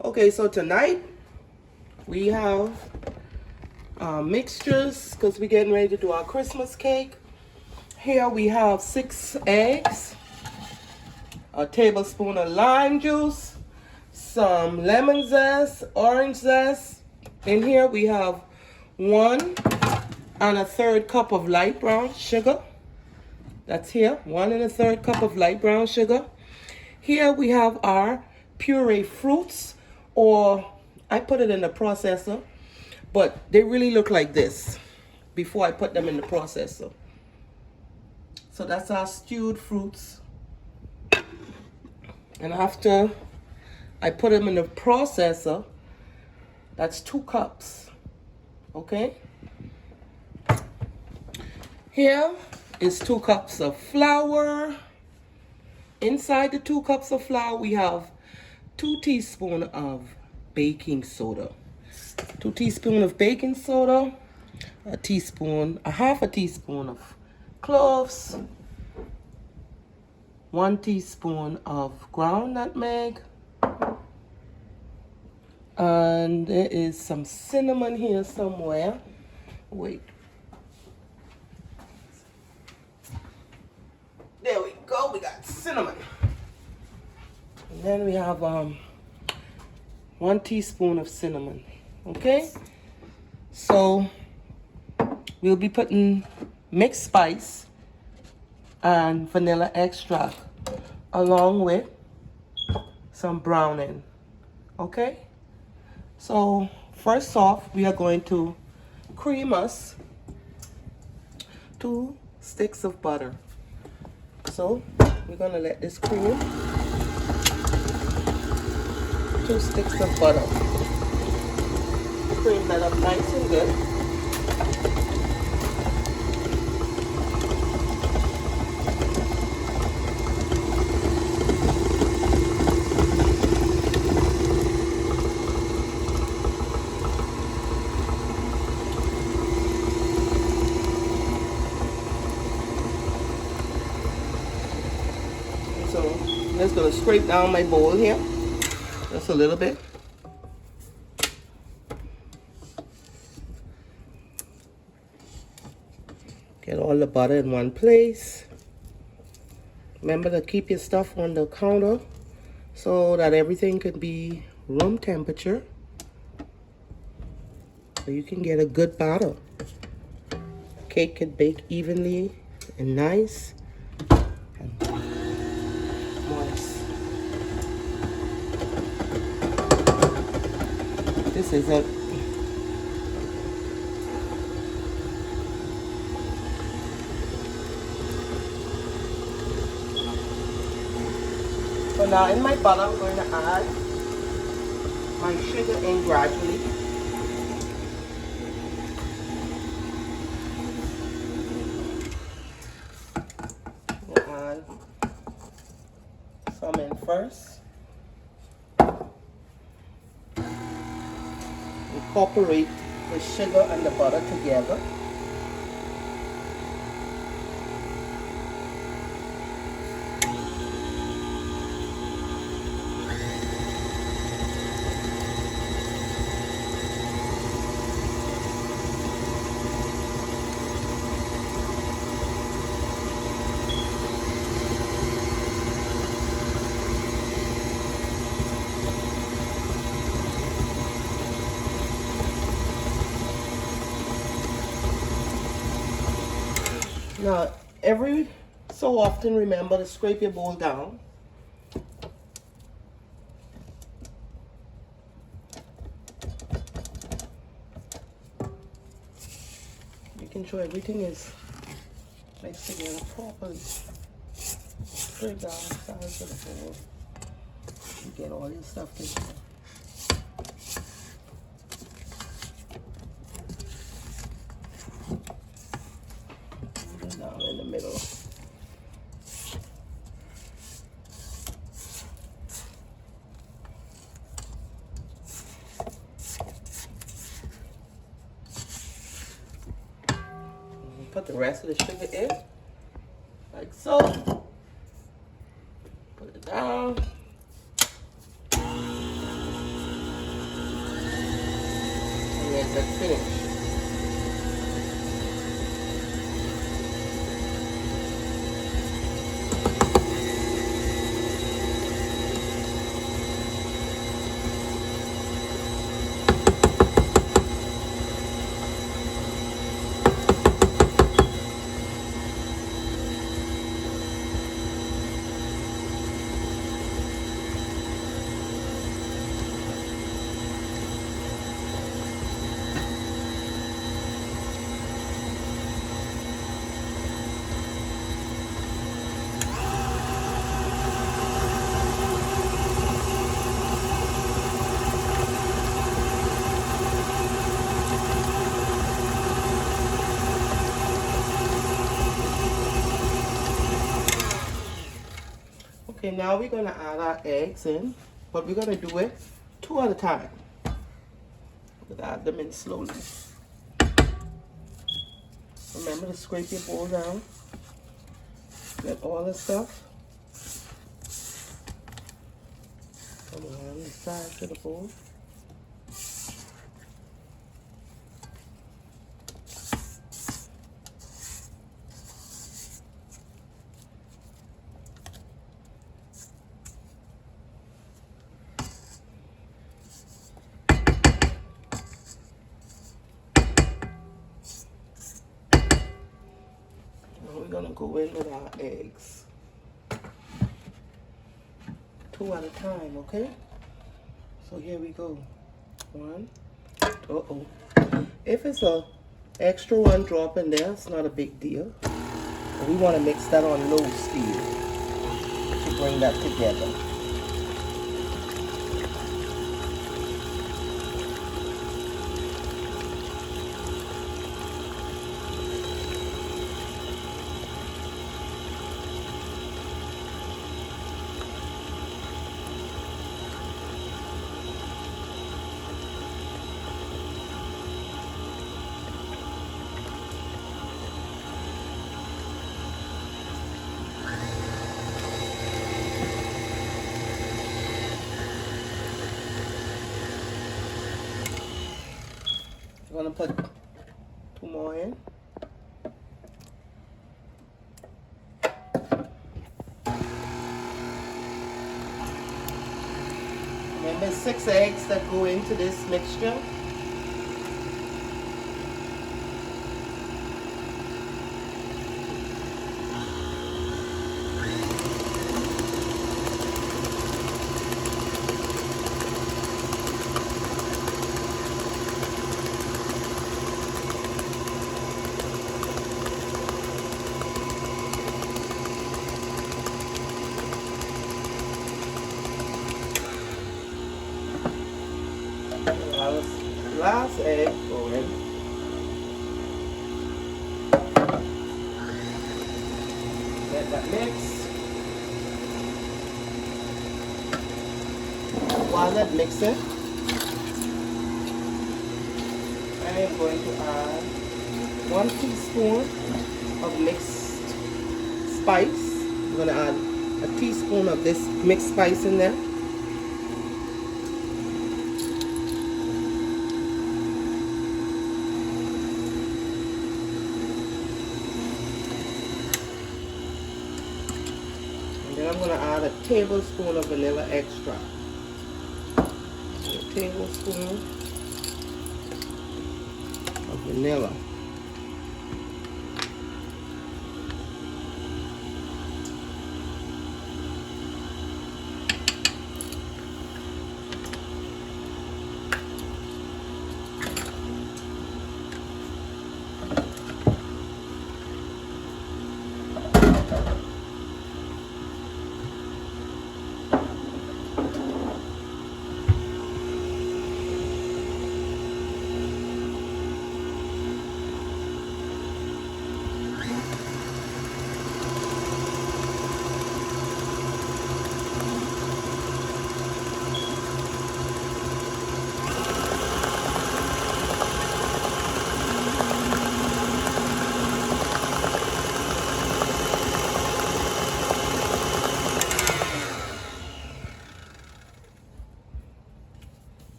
Okay, so tonight we have mixtures because we're getting ready to do our Christmas cake. Here we have 6 eggs, a tablespoon of lime juice, some lemon zest, orange zest. In here we have 1 1/3 cup of light brown sugar. That's here, 1 1/3 cup of light brown sugar. Here we have our puree fruits, or I put it in the processor, but they really look like this before I put them in the processor. So that's our stewed fruits. And after I put them in the processor, that's 2 cups. Okay? Here is 2 cups of flour. Inside the 2 cups of flour, we have 2 teaspoons of baking soda. 2 teaspoons of baking soda, a half a teaspoon of cloves, 1 teaspoon of ground nutmeg, and there is some cinnamon here somewhere. Wait. There we go, we got cinnamon. And then we have 1 teaspoon of cinnamon. Okay? So we'll be putting mixed spice and vanilla extract along with some browning. Okay? So first off, we are going to cream us 2 sticks of butter. So we're gonna let this cream 2 sticks of butter. Cream that up nice and good. So I'm just gonna scrape down my bowl here, just a little bit. Get all the butter in one place. Remember to keep your stuff on the counter so that everything can be room temperature, so you can get a good batter. Cake can bake evenly and nice and moist. This is it. So now in my butter, I'm going to add my sugar in gradually. We'll add some in first. Incorporate the sugar and the butter together. Now, every so often, remember to scrape your bowl down. Making sure everything is mixed together properly. Scrape down the sides of the bowl. You get all your stuff together. Down in the middle. Put the rest of the sugar in, like so. Put it down. get that finished. Okay, now we're going to add our eggs in, but we're going to do it 2 at a time. We'll add them in slowly. Remember to scrape your bowl down. Get all the stuff. Come on the sides of the bowl. We're going to go in with our eggs 2 at a time, okay? So here we go. 1. Uh-oh. If it's a extra one drop in there, it's not a big deal. But we want to mix that on low speed to bring that together. I'm going to put 2 more in. Remember, 6 eggs that go into this mixture. Last egg go in. Let that mix. While that mixing, I am going to add 1 teaspoon of mixed spice. I'm going to add a teaspoon of this mixed spice in there. Then I'm going to add a tablespoon of vanilla extract. A tablespoon of vanilla.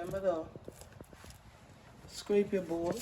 Remember to scrape your bowl.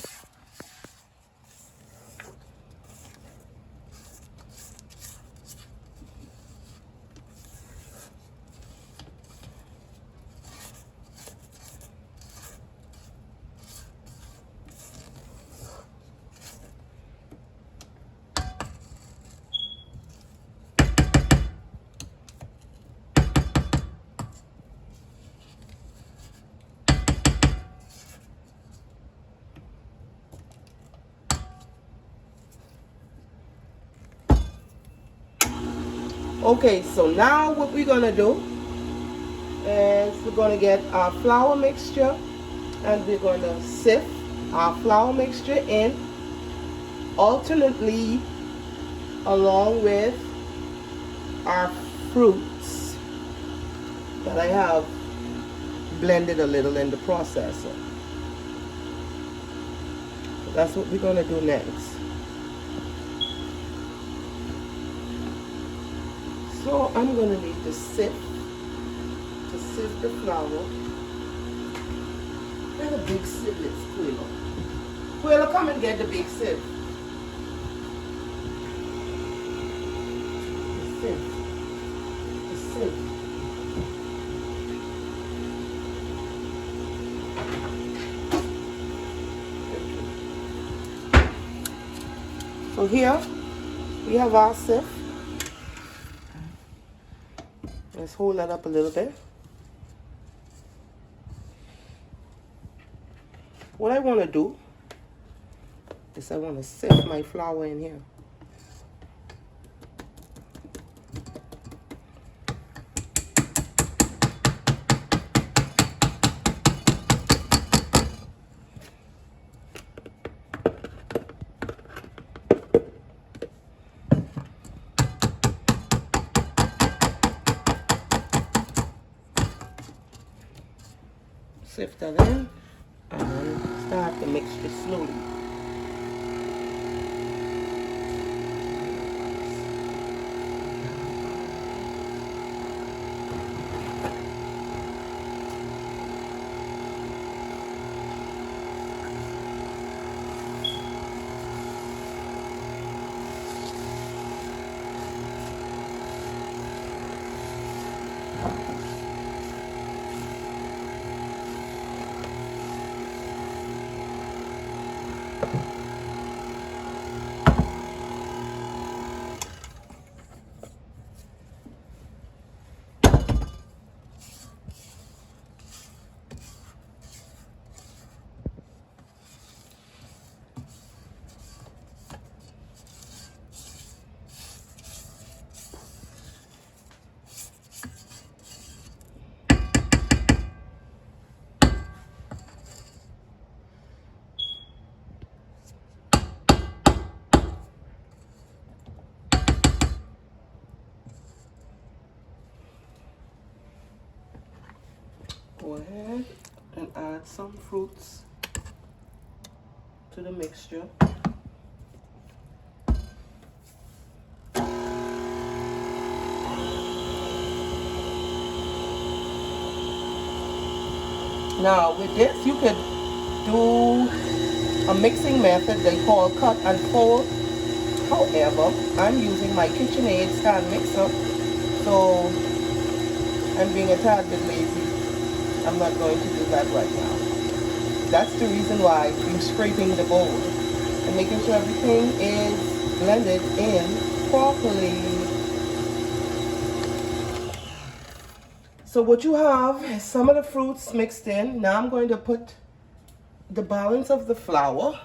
Okay, so now what we're gonna do is we're gonna get our flour mixture and we're gonna sift our flour mixture in alternately along with our fruits that I have blended a little in the processor. So that's what we're gonna do next. So I'm going to need to sift the flour. And a big sieve, let's Quail. Quail, come and get the big sieve. The sieve. So here we have our sieve. Let's hold that up a little bit. What I want to do is I want to sift my flour in here. Sift that in and start the mixture slowly. Go ahead and add some fruits to the mixture. Now with this you could do a mixing method they call cut and fold. However, I'm using my KitchenAid stand mixer, so I'm being a tad bit lazy. I'm not going to do that right now. That's the reason why I'm scraping the bowl and making sure everything is blended in properly. So what you have is some of the fruits mixed in. Now I'm going to put the balance of the flour.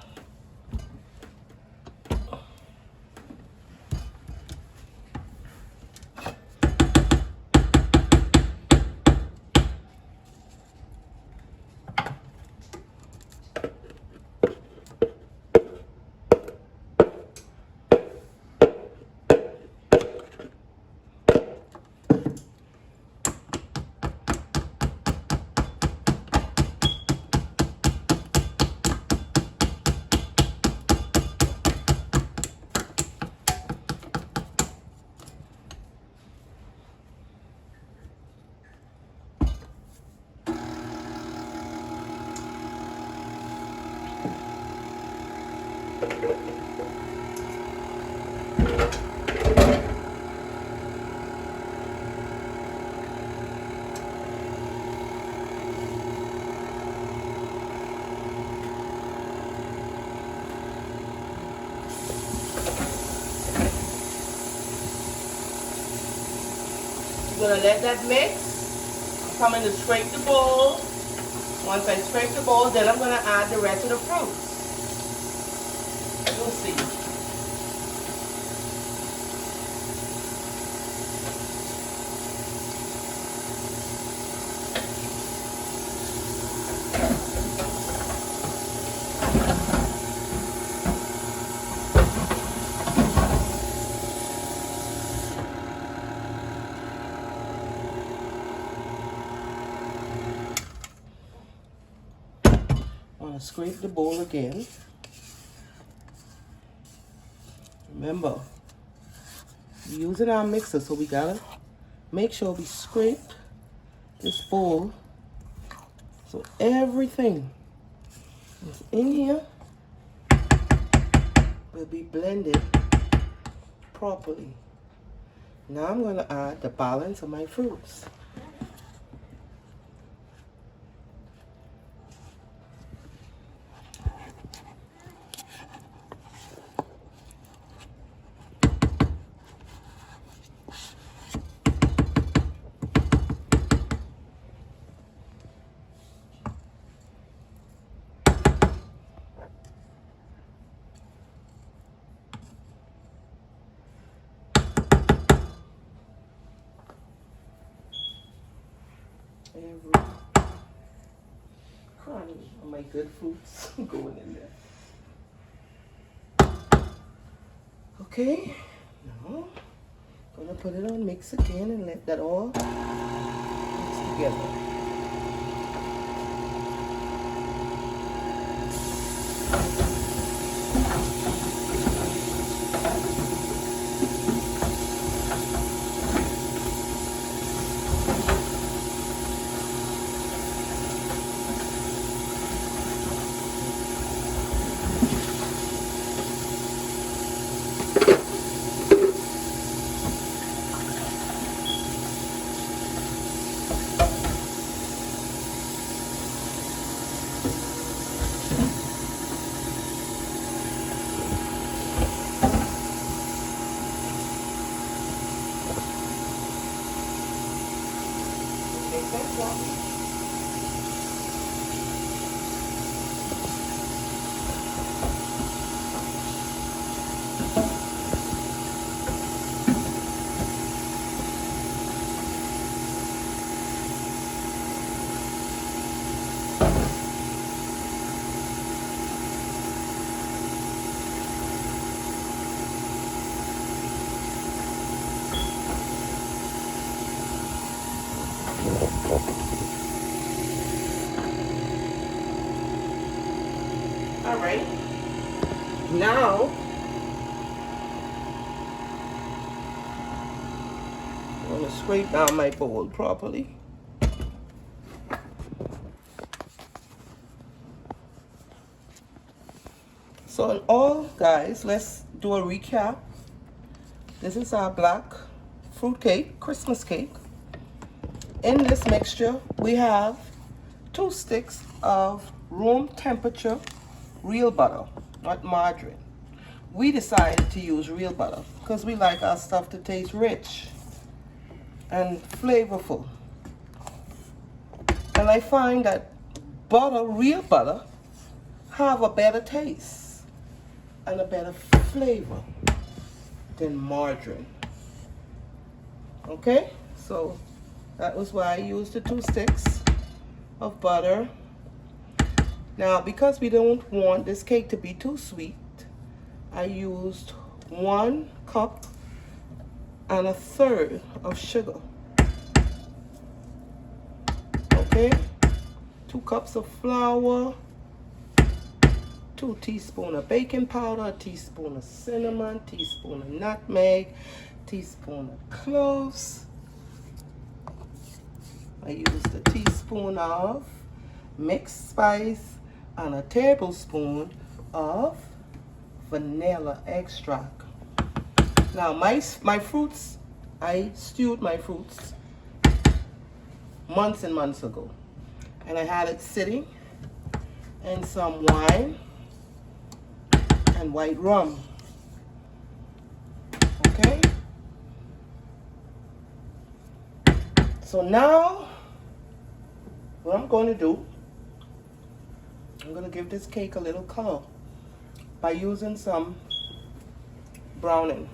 We're gonna let that mix. I'm coming to scrape the bowl. Once I scrape the bowl, then I'm gonna add the rest of the fruits. You'll see. Scrape the bowl again. Remember, we're using our mixer, so we gotta make sure we scrape this bowl so everything that's in here will be blended properly. Now I'm gonna add the balance of my fruits. Every crumbs of my good fruits going in there. Okay, now I'm gonna put it on mix again and let that all mix together. All right, now I'm going to scrape down my bowl properly. So in all, guys, let's do a recap. This is our black fruit cake, Christmas cake. In this mixture, we have 2 sticks of room temperature real butter, not margarine. We decided to use real butter because we like our stuff to taste rich and flavorful. And I find that butter, real butter, have a better taste and a better flavor than margarine. Okay, so that was why I used the 2 sticks of butter. Now, because we don't want this cake to be too sweet, I used 1 cup and 1/3 of sugar. Okay, 2 cups of flour, 2 teaspoons of baking powder, a teaspoon of cinnamon, teaspoon of nutmeg, teaspoon of cloves. I used a teaspoon of mixed spice and a tablespoon of vanilla extract. Now my fruits, I stewed my fruits months and months ago, and I had it sitting in some wine and white rum. Okay, So now, what I'm going to do, I'm going to give this cake a little color by using some browning.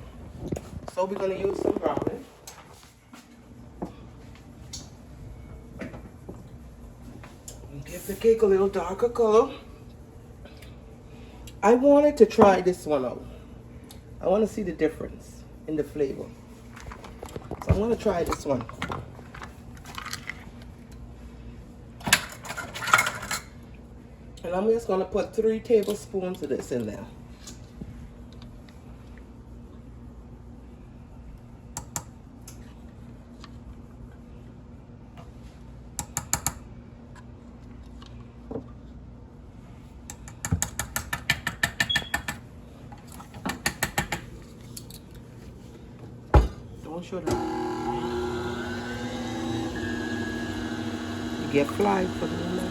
So we're going to use some browning. And give the cake a little darker color. I wanted to try this one out. I want to see the difference in the flavor. So I'm going to try this one. And I'm just going to put 3 tablespoons of this in there. Don't show that. You get flagged for the remote.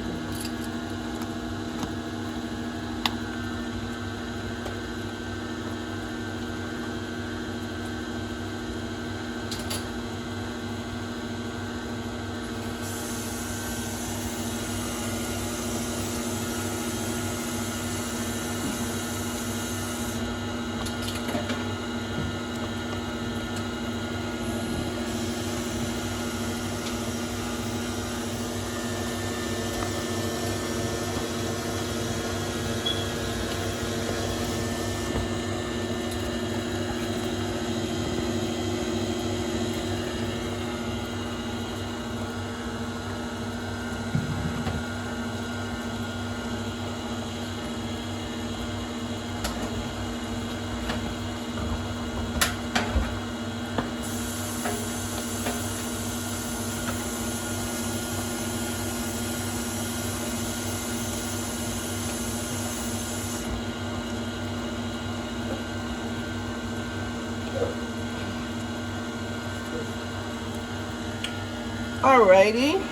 Alrighty.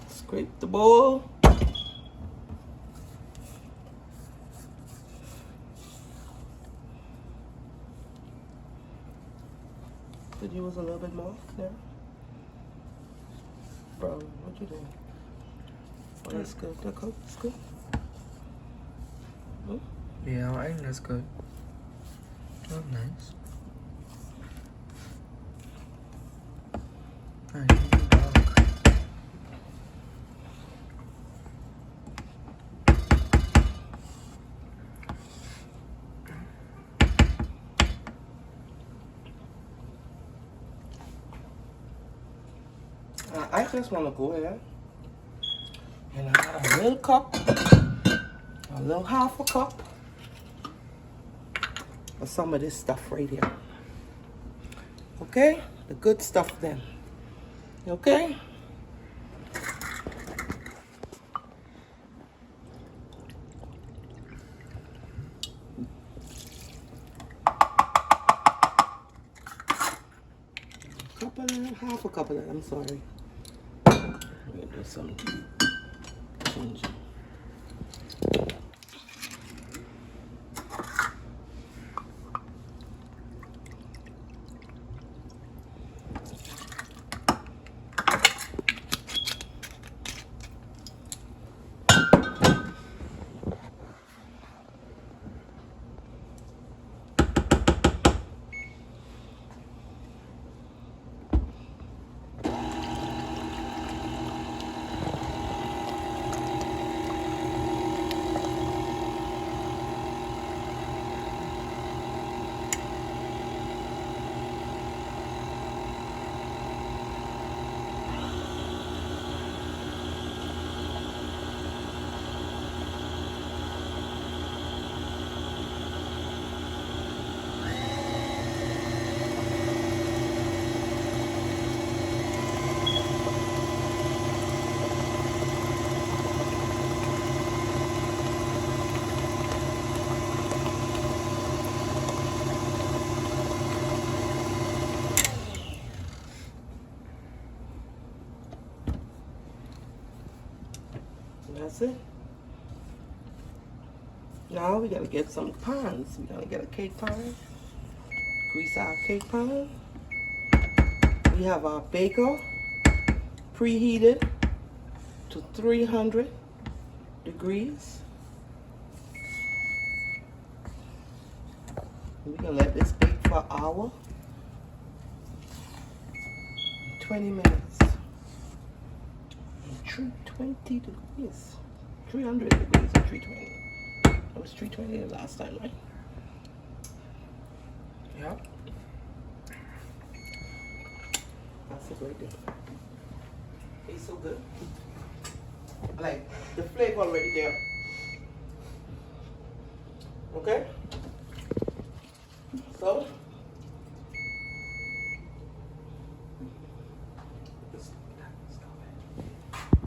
Scrape the bowl. Could use a little bit more there. Bro, what you doing? Oh, that's good. That's good. Hmm? Yeah, I think that's good. Oh, nice. Nice. I just want to go ahead and add a little cup, a little half a cup of some of this stuff right here. Okay? The good stuff then. Okay? Half a cup of that, I'm sorry. I'm going to do some ginger. That's it. Now we gotta get some pans. We're gonna get a cake pan. Grease our cake pan. We have our baker preheated to 300 degrees. We're gonna let this bake for an hour, 20 minutes. 320 degrees, 300 degrees or 320. It was 320 the last time, right? Yep. That's it right there. It's so good. Like the flavor already there. Okay? So